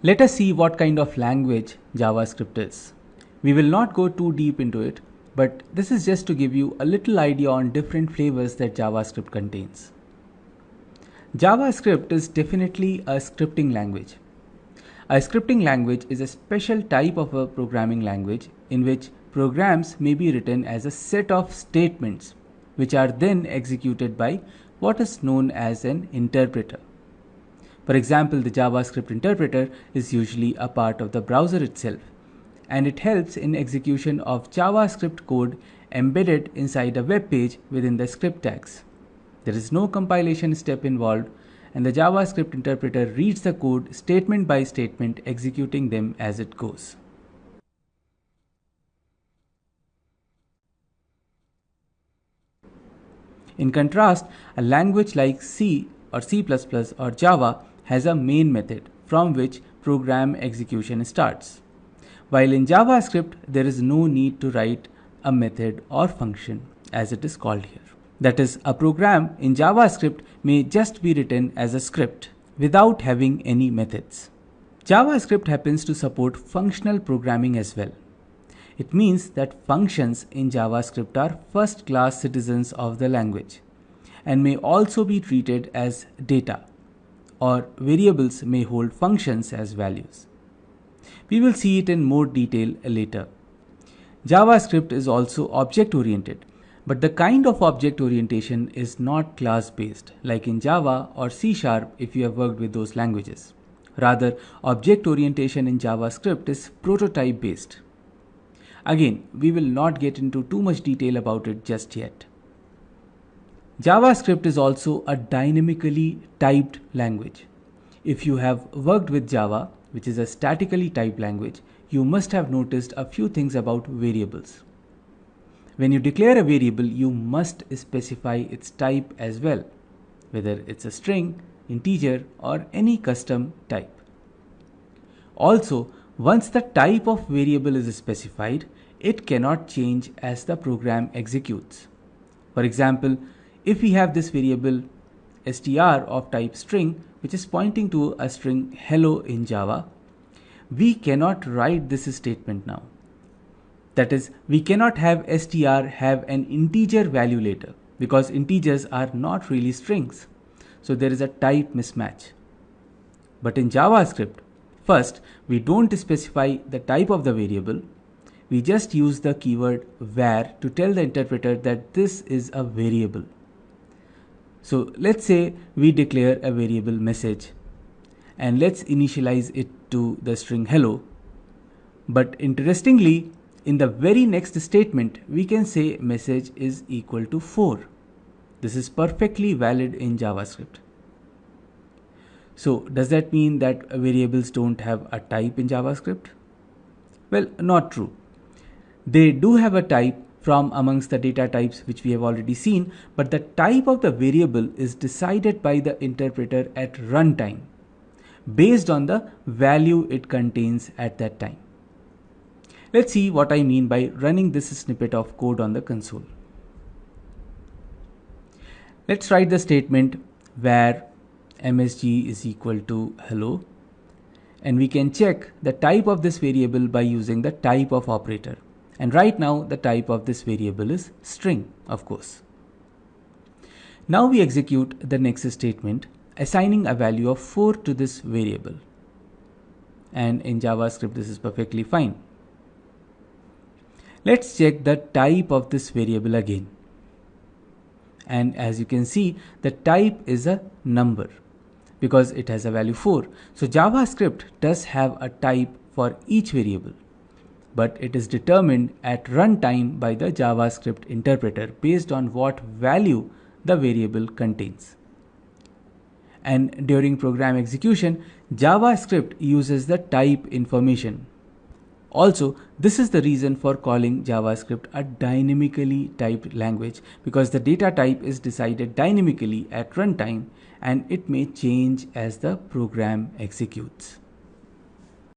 Let us see what kind of language JavaScript is. We will not go too deep into it, but this is just to give you a little idea on different flavors that JavaScript contains. JavaScript is definitely a scripting language. A scripting language is a special type of a programming language in which programs may be written as a set of statements which are then executed by what is known as an interpreter. For example, the JavaScript interpreter is usually a part of the browser itself, and it helps in execution of JavaScript code embedded inside a web page within the script tags. There is no compilation step involved, and the JavaScript interpreter reads the code statement by statement, executing them as it goes. In contrast, a language like C or C++ or Java has a main method from which program execution starts. While in JavaScript, there is no need to write a method or function as it is called here. That is, a program in JavaScript may just be written as a script without having any methods. JavaScript happens to support functional programming as well. It means that functions in JavaScript are first-class citizens of the language and may also be treated as data, or variables may hold functions as values. We will see it in more detail later. JavaScript is also object-oriented, but the kind of object orientation is not class-based like in Java or C# if you have worked with those languages. Rather, object orientation in JavaScript is prototype-based. Again, we will not get into too much detail about it just yet. JavaScript is also a dynamically typed language. If you have worked with Java, which is a statically typed language, you must have noticed a few things about variables. When you declare a variable, you must specify its type as well, whether it's a string, integer, or any custom type. Also, once the type of variable is specified, it cannot change as the program executes. For example, if we have this variable str of type string, which is pointing to a string hello in Java, we cannot write this statement now. That is, we cannot have str have an integer value later because integers are not really strings. So there is a type mismatch. But in JavaScript, first, we don't specify the type of the variable. We just use the keyword var to tell the interpreter that this is a variable. So let's say we declare a variable message and let's initialize it to the string hello. But interestingly, in the very next statement, we can say message is equal to 4. This is perfectly valid in JavaScript. So does that mean that variables don't have a type in JavaScript? Well, not true. They do have a type from amongst the data types which we have already seen, but the type of the variable is decided by the interpreter at runtime based on the value it contains at that time. Let's see what I mean by running this snippet of code on the console. Let's write the statement var msg is equal to hello, and we can check the type of this variable by using the type of operator. And right now the type of this variable is string, of course. Now we execute the next statement, assigning a value of 4 to this variable. And in JavaScript this is perfectly fine. Let's check the type of this variable again. And as you can see, the type is a number because it has a value 4. So JavaScript does have a type for each variable, but it is determined at runtime by the JavaScript interpreter based on what value the variable contains. And during program execution, JavaScript uses the type information. Also, this is the reason for calling JavaScript a dynamically typed language, because the data type is decided dynamically at runtime and it may change as the program executes.